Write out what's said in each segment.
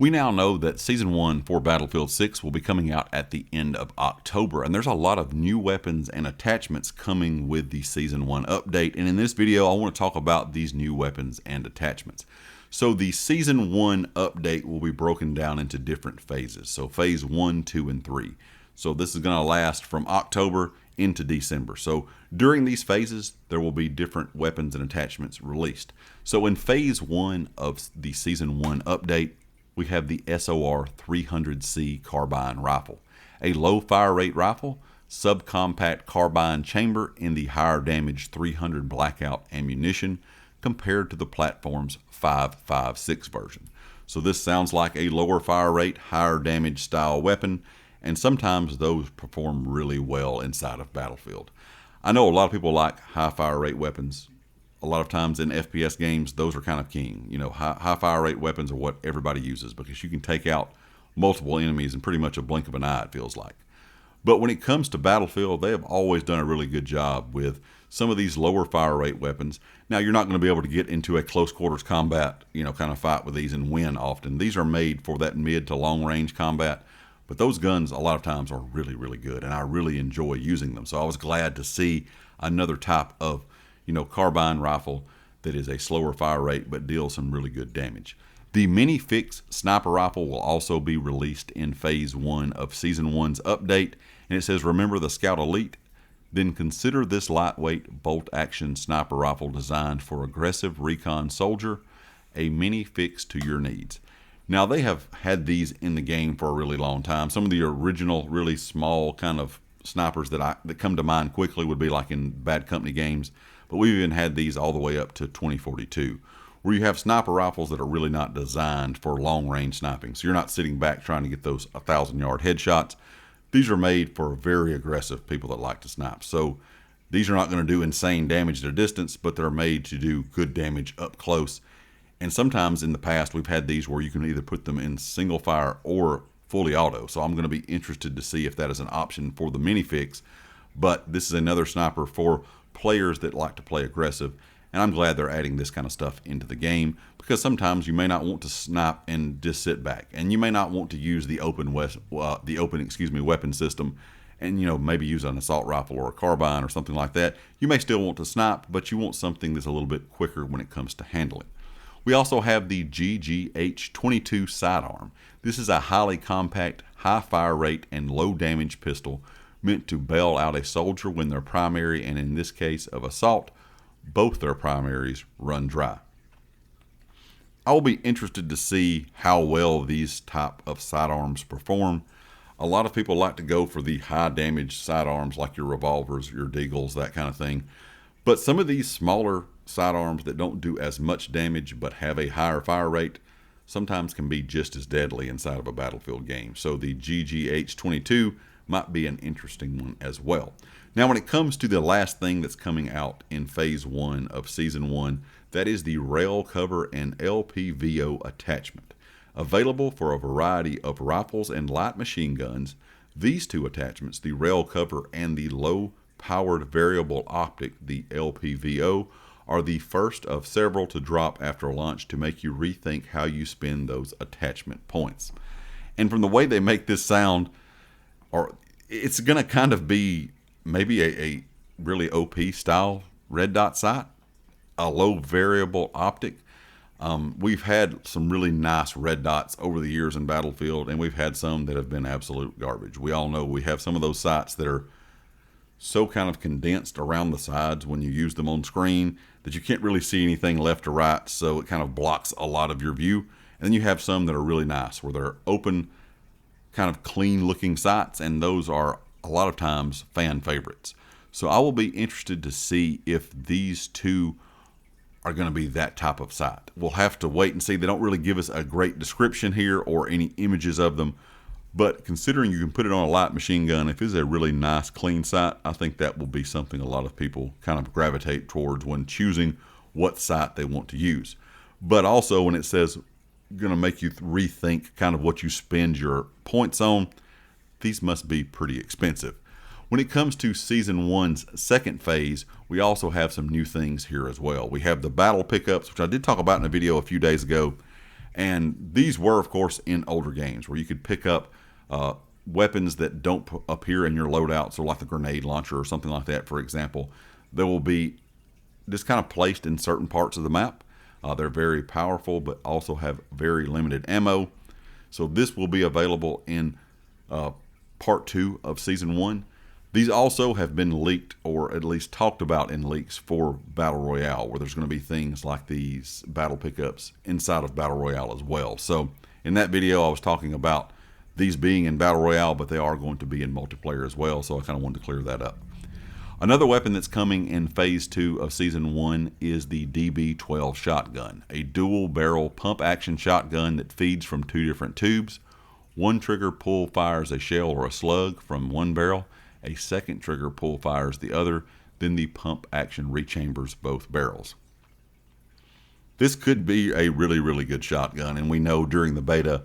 We now know that Season 1 for Battlefield 6 will be coming out at the end of October, and there's a lot of new weapons and attachments coming with the Season 1 update, and in this video I want to talk about these new weapons and attachments. So the Season 1 update will be broken down into different phases, so Phase 1, 2, and 3. So this is going to last from October into December. So during these phases, there will be different weapons and attachments released. So in Phase 1 of the Season 1 update, we have the S-SOR 300C carbine rifle, a low fire rate rifle, subcompact carbine chamber in the higher damage 300 blackout ammunition compared to the platform's 5.56 version. So this sounds like a lower fire rate, higher damage style weapon, and sometimes those perform really well inside of Battlefield. I know a lot of people like high fire rate weapons. A lot of times in FPS games, those are kind of king. You know, high fire rate weapons are what everybody uses because you can take out multiple enemies in pretty much a blink of an eye, it feels like. But when it comes to Battlefield, they have always done a really good job with some of these lower fire rate weapons. Now, you're not going to be able to get into a close quarters combat, kind of fight with these and win often. These are made for that mid to long range combat. But those guns, a lot of times, are really, really good, and I really enjoy using them. So I was glad to see another type of carbine rifle that is a slower fire rate but deals some really good damage. The Miniix sniper rifle will also be released in Phase 1 of Season 1's update, and it says, remember the Scout Elite? Then consider this lightweight bolt-action sniper rifle designed for aggressive recon soldier, a Miniix to your needs. Now, they have had these in the game for a really long time. Some of the original, really small kind of snipers that come to mind quickly would be like in Bad Company games. But we've even had these all the way up to 2042, where you have sniper rifles that are really not designed for long-range sniping. So you're not sitting back trying to get those 1,000-yard headshots. These are made for very aggressive people that like to snipe. So these are not going to do insane damage at a distance, but they're made to do good damage up close. And sometimes in the past, we've had these where you can either put them in single fire or fully auto. So I'm going to be interested to see if that is an option for the Miniix. But this is another sniper for players that like to play aggressive, and I'm glad they're adding this kind of stuff into the game because sometimes you may not want to snipe and just sit back, and you may not want to use the open weapon system, and maybe use an assault rifle or a carbine or something like that. You may still want to snipe, but you want something that's a little bit quicker when it comes to handling. We also have the GGH-22 sidearm. This is a highly compact, high fire rate, and low damage pistol meant to bail out a soldier when their primary, and in this case of assault, both their primaries run dry. I will be interested to see how well these type of sidearms perform. A lot of people like to go for the high damage sidearms like your revolvers, your deagles, that kind of thing. But some of these smaller sidearms that don't do as much damage but have a higher fire rate sometimes can be just as deadly inside of a Battlefield game. So the GGH-22 might be an interesting one as well. Now, when it comes to the last thing that's coming out in Phase 1 of Season 1, that is the rail cover and LPVO attachment. Available for a variety of rifles and light machine guns, these two attachments, the rail cover and the low-powered variable optic, the LPVO, are the first of several to drop after launch to make you rethink how you spend those attachment points. And from the way they make this sound, or it's going to kind of be maybe a really OP style red dot sight, a low variable optic. We've had some really nice red dots over the years in Battlefield, and we've had some that have been absolute garbage. We all know we have some of those sights that are so kind of condensed around the sides when you use them on screen that you can't really see anything left or right, so it kind of blocks a lot of your view. And then you have some that are really nice where they're open, kind of clean looking sights, and those are a lot of times fan favorites. So I will be interested to see if these two are going to be that type of sight. We'll have to wait and see. They don't really give us a great description here or any images of them, but considering you can put it on a light machine gun, if it's a really nice clean sight, I think that will be something a lot of people kind of gravitate towards when choosing what sight they want to use. But also when it says going to make you rethink kind of what you spend your points on, these must be pretty expensive. When it comes to Season 1's second phase, we also have some new things here as well. We have the battle pickups, which I did talk about in a video a few days ago, And these were, of course, in older games where you could pick up weapons that don't appear in your loadout, so like the grenade launcher or something like that, for example. They will be just kind of placed in certain parts of the map. They're very powerful, but also have very limited ammo. So this will be available in part 2 of Season 1. These also have been leaked, or at least talked about in leaks for Battle Royale, where there's going to be things like these battle pickups inside of Battle Royale as well. So in that video, I was talking about these being in Battle Royale, but they are going to be in multiplayer as well, so I kind of wanted to clear that up. Another weapon that's coming in Phase 2 of Season 1 is the DB12 shotgun, a dual barrel pump action shotgun that feeds from 2 different tubes. One trigger pull fires a shell or a slug from one barrel. A second trigger pull fires the other. Then the pump action rechambers both barrels. This could be a really, really good shotgun, and we know during the beta,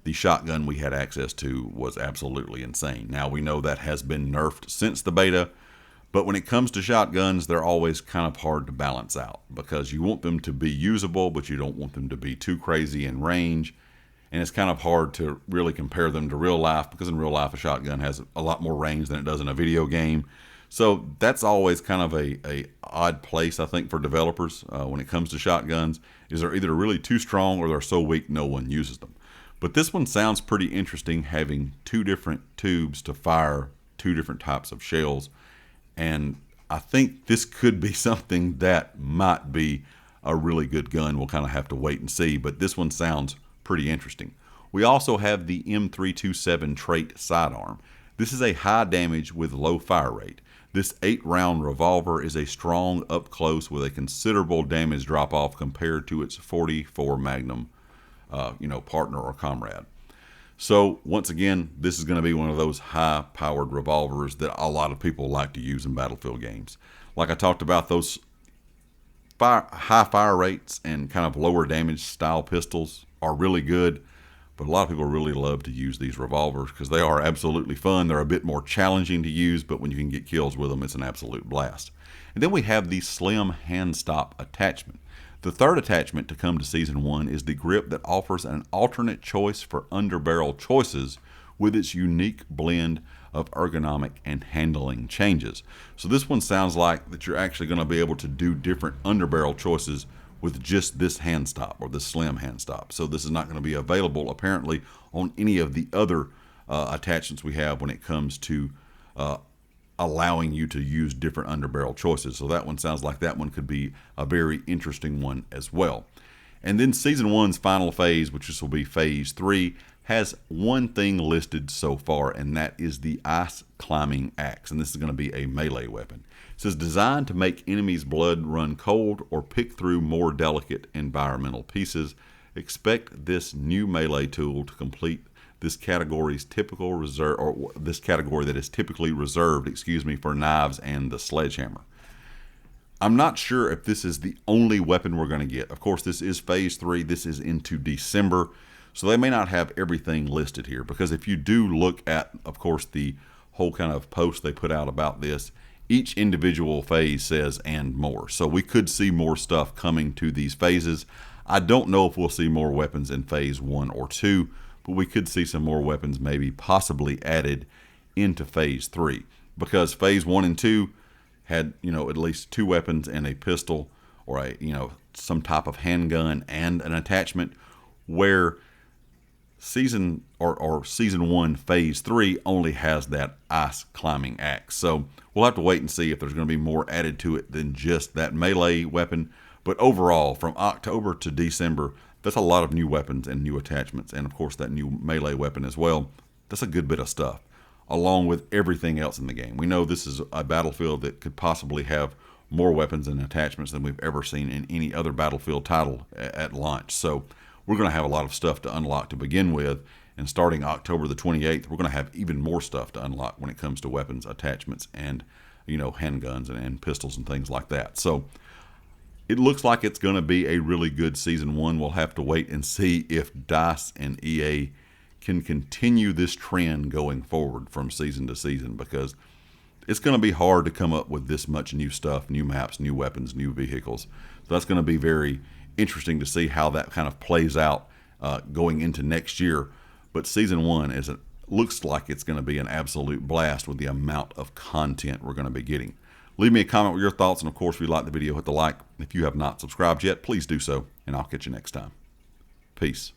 the shotgun we had access to was absolutely insane. Now, we know that has been nerfed since the beta, but when it comes to shotguns, they're always kind of hard to balance out because you want them to be usable, but you don't want them to be too crazy in range. And it's kind of hard to really compare them to real life because in real life, a shotgun has a lot more range than it does in a video game. So that's always kind of a odd place, I think, for developers when it comes to shotguns, is they're either really too strong or they're so weak no one uses them. But this one sounds pretty interesting, having 2 different tubes to fire 2 different types of shells. And I think this could be something that might be a really good gun. We'll kind of have to wait and see, but this one sounds pretty interesting. We also have the M327 trait sidearm. This is a high damage with low fire rate. This 8-round revolver is a strong up close with a considerable damage drop off compared to its 44 Magnum partner or comrade. So once again, this is going to be one of those high powered revolvers that a lot of people like to use in Battlefield games. Like I talked about, those high fire rates and kind of lower damage style pistols are really good, but a lot of people really love to use these revolvers because they are absolutely fun. They're a bit more challenging to use, but when you can get kills with them, it's an absolute blast. And then we have the slim hand stop attachment. The third attachment to come to Season 1 is the grip that offers an alternate choice for underbarrel choices with its unique blend of ergonomic and handling changes. So this one sounds like that you're actually going to be able to do different underbarrel choices with just this hand stop, or the slim hand stop. So this is not going to be available apparently on any of the other attachments we have when it comes to allowing you to use different underbarrel choices. So that one sounds like that one could be a very interesting one as well. And then Season 1's final phase, which this will be Phase 3, has one thing listed so far, and that is the ice climbing axe. And this is going to be a melee weapon. It says designed to make enemies' blood run cold or pick through more delicate environmental pieces. Expect this new melee tool to complete this category's typical reserve, or this category that is typically reserved, for knives and the sledgehammer. I'm not sure if this is the only weapon we're going to get. Of course, this is Phase 3. This is into December. So they may not have everything listed here, because if you do look at, of course, the whole kind of post they put out about this, each individual phase says and more. So we could see more stuff coming to these phases. I don't know if we'll see more weapons in Phase 1 or 2, but we could see some more weapons maybe possibly added into Phase 3, because Phase 1 and 2 had, at least 2 weapons and a pistol, or a, some type of handgun and an attachment, where Season 1 Phase 3 only has that ice climbing axe. So we'll have to wait and see if there's going to be more added to it than just that melee weapon. But overall, from October to December, that's a lot of new weapons and new attachments, and of course that new melee weapon as well. That's a good bit of stuff, along with everything else in the game. We know this is a Battlefield that could possibly have more weapons and attachments than we've ever seen in any other Battlefield title at launch. So we're going to have a lot of stuff to unlock to begin with, and starting October the 28th, we're going to have even more stuff to unlock when it comes to weapons, attachments, and handguns and pistols and things like that. So it looks like it's going to be a really good Season 1. We'll have to wait and see if DICE and EA can continue this trend going forward from season to season, because it's going to be hard to come up with this much new stuff, new maps, new weapons, new vehicles. So that's going to be very interesting to see how that kind of plays out going into next year. But Season 1 looks like it's going to be an absolute blast with the amount of content we're going to be getting. Leave me a comment with your thoughts, and of course, if you like the video, hit the like. If you have not subscribed yet, please do so, and I'll catch you next time. Peace.